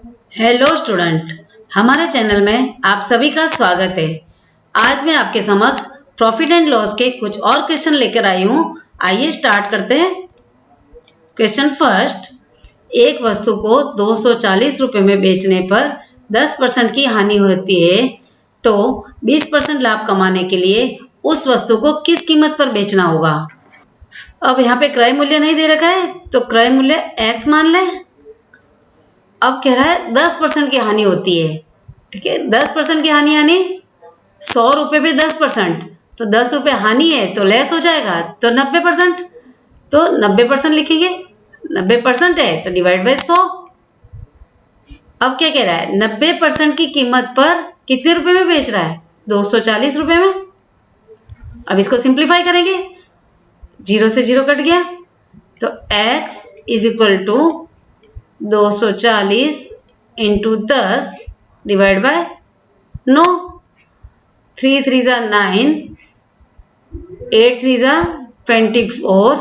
Hello student, हमारे channel में आप सभी का स्वागत है। आज मैं आपके समक्ष प्रॉफिट एंड लॉस के कुछ और क्वेश्चन लेकर आई हूँ। आइए स्टार्ट करते हैं। क्वेश्चन फर्स्ट, एक वस्तु को 240 रुपये में बेचने पर 10% की हानि होती है, तो 20% लाभ कमाने के लिए उस वस्तु को किस कीमत पर बेचना होगा। अब यहाँ पे क्रय मूल्य नहीं दे रखा है, तो क्रय मूल्य x मान लें। अब कह रहा है 10% की हानि होती है। ठीक है, 10% की हानि यानी 100 रुपये पे 10%, तो 10 रुपये हानि है तो लेस हो जाएगा, तो 90%, तो 90% लिखेंगे। 90% है तो डिवाइड बाय 100। अब क्या कह रहा है, 90% की कीमत पर कितने रुपए में बेच रहा है, 240 रुपये में। अब इसको सिंप्लीफाई करेंगे, 0 से 0 कट गया, तो x is equal to 240 into 10 divide by 9। 3 3 जा 9, 8 3 जा 24,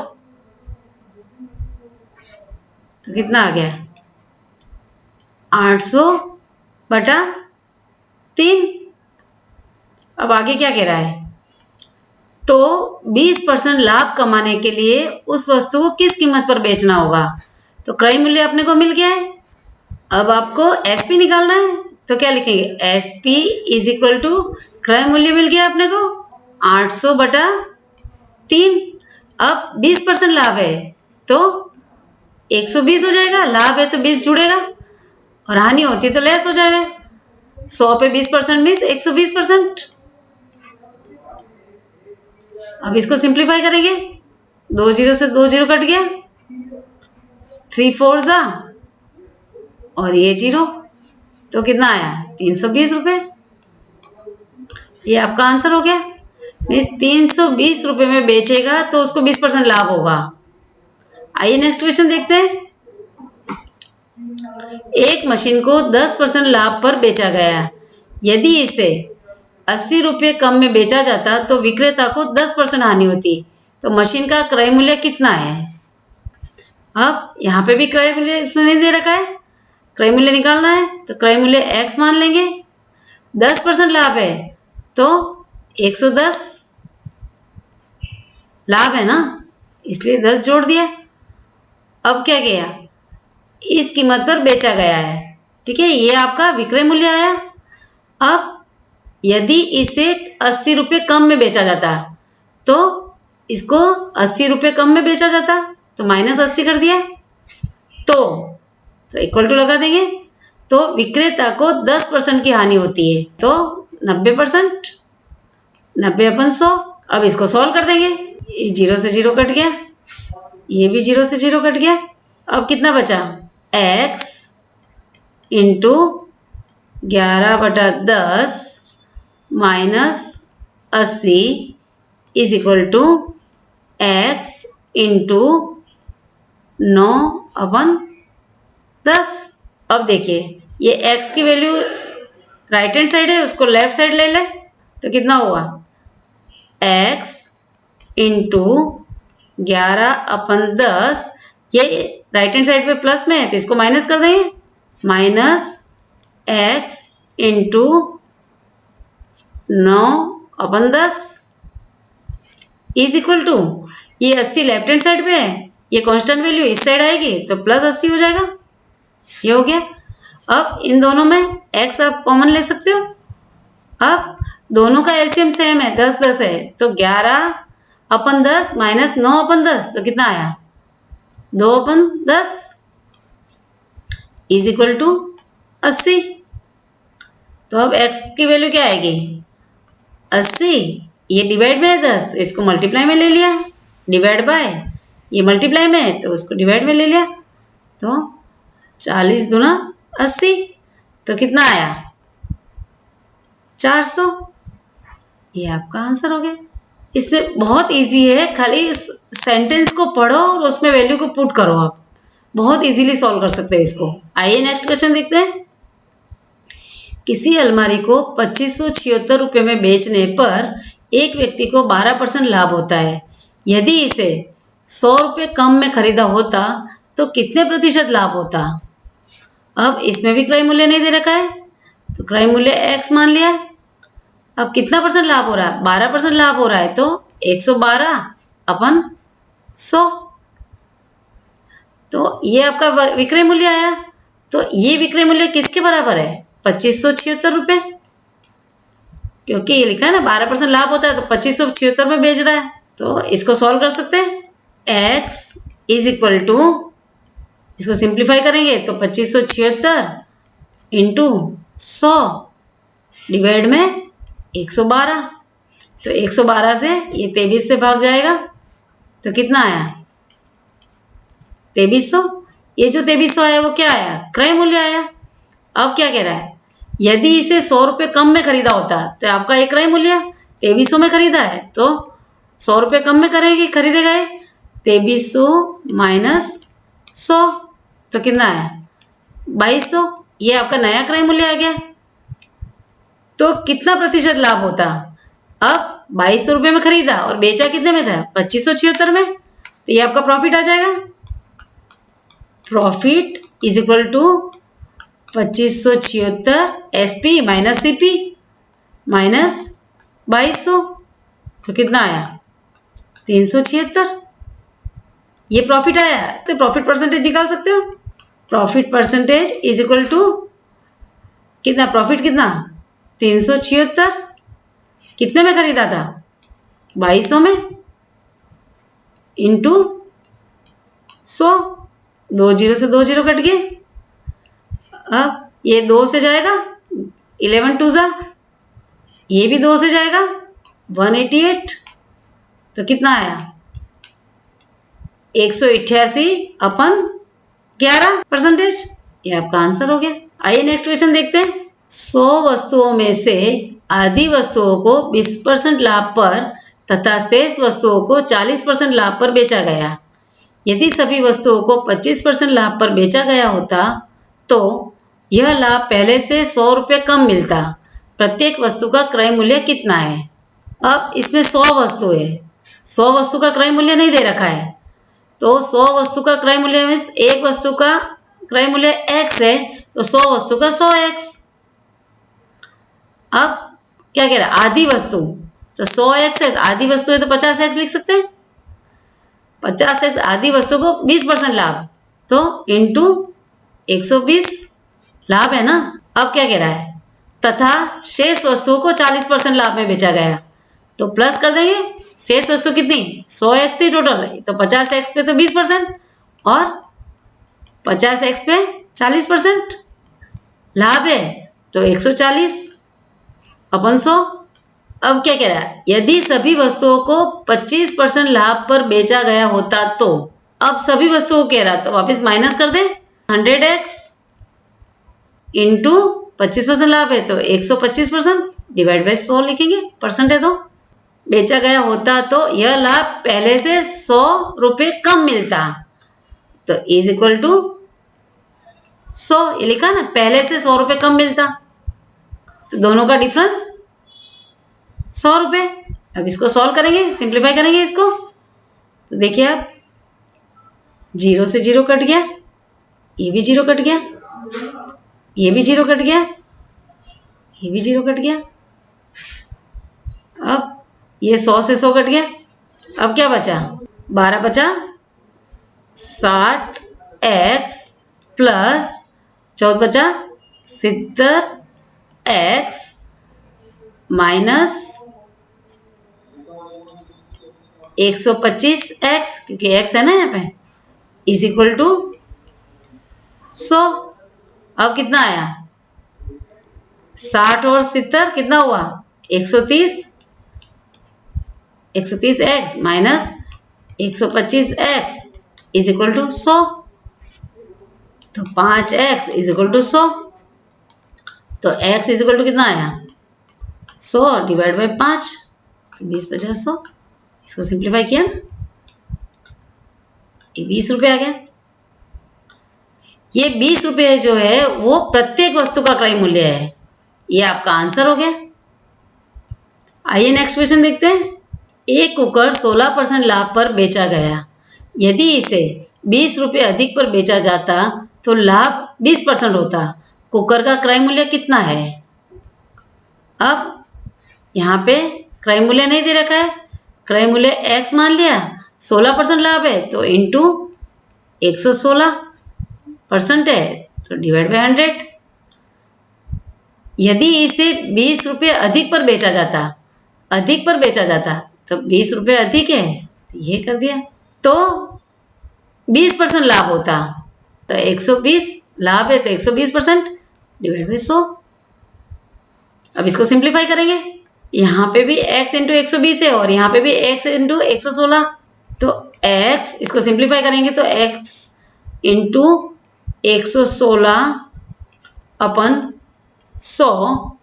तो कितना आ गया, 800 बटा 3। अब आगे क्या कह रहा है, तो 20% लाभ कमाने के लिए उस वस्तु को किस कीमत पर बेचना होगा। तो क्रय मूल्य अपने को मिल गया है। अब आपको एसपी निकालना है, तो क्या लिखेंगे, एसपी इज इक्वल टू क्रय मूल्य मिल गया अपने को 800 बटा 3। अब 20% लाभ है तो 120 हो जाएगा, लाभ है तो 20 जुड़ेगा, और हानि होती है तो लेस हो जाएगा। 100 पे 20% मीन्स 120%। अब इसको सिंप्लीफाई करेंगे, 2 0 से 2 0 कट गया, 3 4 जा और ये 0, तो कितना आया, 320 रुपये। ये आपका आंसर हो गया। 320 रुपये में बेचेगा तो उसको 20% लाभ होगा। आइए नेक्स्ट क्वेश्चन देखते हैं। एक मशीन को 10% लाभ पर बेचा गया, यदि इसे 80 रुपये कम में बेचा जाता तो विक्रेता को 10% हानि होती, तो मशीन का क्रय मूल्य कितना है। अब यहाँ पे भी क्रय मूल्य इसमें नहीं दे रखा है, क्रय मूल्य निकालना है, तो क्रय मूल्य x मान लेंगे। 10% लाभ है तो 110 लाभ है ना, इसलिए 10 जोड़ दिया। अब क्या किया, इस कीमत पर बेचा गया है। ठीक है, ये आपका विक्रय मूल्य आया। अब यदि इसे 80 रुपये कम में बेचा जाता, तो इसको 80 रुपये कम में बेचा जाता, तो -80 कर दिया, तो इक्वल टू लगा देंगे, तो विक्रेता को 10% की हानि होती है, तो 90%, 90/100। अब इसको सॉल्व कर देंगे, 0 से 0 कट गया, ये भी 0 से 0 कट गया। अब कितना बचा, x into 11/10 minus 80 is equal to x into 9/10। अब देखिए, ये x की वैल्यू राइट हैंड साइड है, उसको लेफ्ट साइड ले लें, तो कितना हुआ, x इंटू 11/10, ये राइट हैंड साइड पे प्लस में है तो इसको माइनस कर देंगे, minus x into 9/10 is equal to, ये 80 लेफ्ट हैंड साइड पे है, ये कांस्टेंट वैल्यू इस साइड आएगी तो +80 हो जाएगा। ये हो गया। अब इन दोनों में x आप कॉमन ले सकते हो। अब दोनों का एलसीएम सेम है, 10 10 है, तो 11/10 माइनस 9/10, तो कितना आया, 2/10 इज इक्वल टू 80। तो अब x की वैल्यू क्या आएगी, 80, ये डिवाइड में है 10 तो इसको मल्टीप्लाई में ले लिया, डिवाइड बाय, ये मल्टीप्लाई में है तो उसको डिवाइड में ले लिया, तो 40 दूना 80, तो कितना आया, 400। ये आपका आंसर हो गया। इससे बहुत इजी है, खाली इस सेंटेंस को पढ़ो और उसमें वैल्यू को पुट करो, आप बहुत इजीली सॉल्व कर सकते हो इसको। आइए नेक्स्ट क्वेश्चन देखते हैं। किसी अलमारी को 2576 रुपये में बेचने पर एक व्यक्ति को 12% लाभ होता है, यदि इसे 100 रुपये कम में खरीदा होता तो कितने प्रतिशत लाभ होता। अब इसमें भी क्रय मूल्य नहीं दे रखा है, तो क्रय मूल्य x मान लिया। अब कितना परसेंट लाभ हो रहा है? 12% लाभ हो रहा है, तो 112/100। तो ये आपका विक्रय मूल्य आया। तो ये विक्रय मूल्य किसके बराबर है? 2576 रुपये, क्योंकि ये लिखा है ना 12% लाभ होता है, तो 2576 में बेच रहा है। तो इसको सॉल्व कर सकते हैं। x इज इक्वल टू, इसको सिंप्लीफाई करेंगे तो 2576 इंटू 100 डिवाइड में 112। तो 112 से ये 23 से भाग जाएगा, तो कितना आया? 2300। ये जो 2300 आया वो क्या आया? क्रय मूल्य आया। अब क्या कह रहा है? यदि इसे 100 रुपये कम में खरीदा होता तो आपका एक क्रय मूल्य 2300 में खरीदा है, तो 100 रुपये कम में खरीदे गए 2300 माइनस 100, तो कितना आया? 2200। ये आपका नया क्रय मूल्य आ गया। तो कितना प्रतिशत लाभ होता? अब 2200 रुपये में खरीदा और बेचा कितने में था? 2576 में। तो ये आपका प्रॉफिट आ जाएगा। Profit is equal to 2576 SP minus CP minus 2200, तो कितना आया? 376। ये प्रॉफिट आया। तो प्रॉफिट परसेंटेज निकाल सकते हो। Profit percentage is equal to कितना? प्रॉफिट कितना? 376। कितने में खरीदा था? 2200 में, इंटू 100। 2 जीरो से 2 जीरो कट गए। अब ये 2 से जाएगा 11 2 जा, ये भी 2 से जाएगा 188। तो कितना आया? 188/11%। ये आपका आंसर हो गया। आइए नेक्स्ट क्वेश्चन देखते हैं। 100 वस्तुओं में से आधी वस्तुओं को 20% लाभ पर तथा शेष वस्तुओं को 40% लाभ पर बेचा गया। यदि सभी वस्तुओं को 25% लाभ पर बेचा गया होता तो यह लाभ पहले से 100 रुपये कम मिलता। प्रत्येक वस्तु का क्रय मूल्य कितना है? अब इसमें 100 वस्तु है, 100 वस्तु का क्रय मूल्य नहीं दे रखा है, तो 100 वस्तु का क्रय मूल्य में एक वस्तु का क्रय मूल्य x है, तो 100 वस्तु का 100x। अब क्या कह रहा है? आधी वस्तु, तो 100x है, तो आधी वस्तु है तो 50x लिख सकते हैं। 50x आधी वस्तु को 20% लाभ, तो इंटू 120 लाभ है ना। अब क्या कह रहा है? तथा शेष वस्तुओं को 40% लाभ में बेचा गया, तो प्लस कर देंगे। शेष वस्तु कितनी? 100x थी टोटल, तो 50x पे तो 20% और 50x पे 40% लाभ है, तो 140/100। अब क्या कह रहा है? यदि सभी वस्तुओं को 25% लाभ पर बेचा गया होता तो, अब सभी वस्तुओं को कह रहा, तो वापस माइनस कर दे। 100x इंटू 25% लाभ है, तो 125% डिवाइड बाई 100 लिखेंगे, परसेंट है तो। बेचा गया होता तो यह लाभ पहले से 100 रुपये कम मिलता, तो इज इक्वल टू 100। ये लिखा ना, पहले से 100 रुपये कम मिलता, तो दोनों का डिफरेंस 100 रुपये। अब इसको सॉल्व करेंगे, सिंप्लीफाई करेंगे इसको, तो देखिए आप 0 से 0 कट गया, ये भी 0 कट गया, ये भी 0 कट गया, ये भी 0 कट गया। अब ये 100 से 100 कट गया। अब क्या बचा? 12 बचा। 60x प्लस 14 बचा 70x माइनस 125x, क्योंकि x है ना यहाँ पे, इज इक्वल टू 100। अब कितना आया? 60 और 70 कितना हुआ? 130। 130x minus 125x is equal to 100, तो 5x इज इक्वल टू 100। तो x इज इक्वल टू कितना आया? 100 डिवाइड बाई 5, तो 20 50 100। इसको सिंप्लीफाई किया ना, ये 20 रुपये आ गया। ये 20 रुपये जो है वो प्रत्येक वस्तु का क्रय मूल्य है। ये आपका आंसर हो गया। आइए नेक्स्ट क्वेश्चन देखते हैं। एक कुकर 16% लाभ पर बेचा गया। यदि इसे 20 रुपये अधिक पर बेचा जाता तो लाभ 20% होता। कुकर का क्रय मूल्य कितना है? अब यहाँ पे क्रय मूल्य नहीं दे रखा है, क्रय मूल्य x मान लिया, 16% लाभ है तो इंटू 116% है तो डिवाइड बाय 100। यदि इसे 20 रुपये अधिक पर बेचा जाता तो 20 रुपये अधिक है तो ये कर दिया, तो 20% लाभ होता तो 120 लाभ है तो 120% डिवाइड बाय 100। अब इसको सिंप्लीफाई करेंगे, यहाँ पे भी x इंटू 120 है और यहाँ पे भी x इंटू 116, तो x इसको सिंप्लीफाई करेंगे तो x इंटू 116 अपन 100,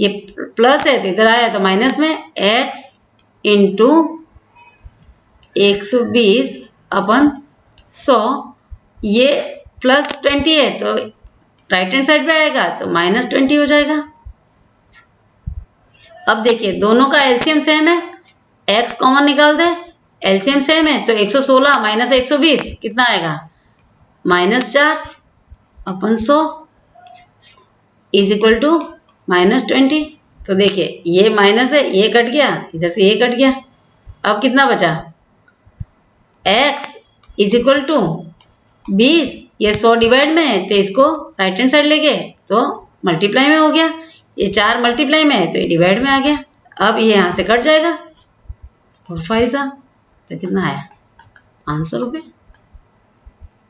ये प्लस है तो इधर आया तो माइनस में, x इंटू 120 अपन 100, ये प्लस 20 है तो राइट हैंड साइड पे आएगा तो माइनस 20 हो जाएगा। अब देखिए दोनों का एलसीएम सेम है, x कॉमन निकाल दे, एलसीएम सेम है तो 116 माइनस 120 कितना आएगा? -4 अपन 100 इज इक्वल टू -20। तो देखिए ये माइनस है, ये कट गया, इधर से ये कट गया, अब कितना बचा? x इज इक्वल टू 20, ये 100 डिवाइड में है तो इसको राइट हैंड साइड ले गए तो मल्टीप्लाई में हो गया, ये 4 मल्टीप्लाई में है तो ये डिवाइड में आ गया। अब ये यहाँ से कट जाएगा और 5 तो कितना आया? 500 रुपये।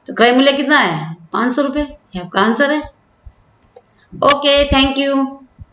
तो क्रय मूल्य कितना आया? 500 रुपये। ये आपका आंसर है। Okay, thank you.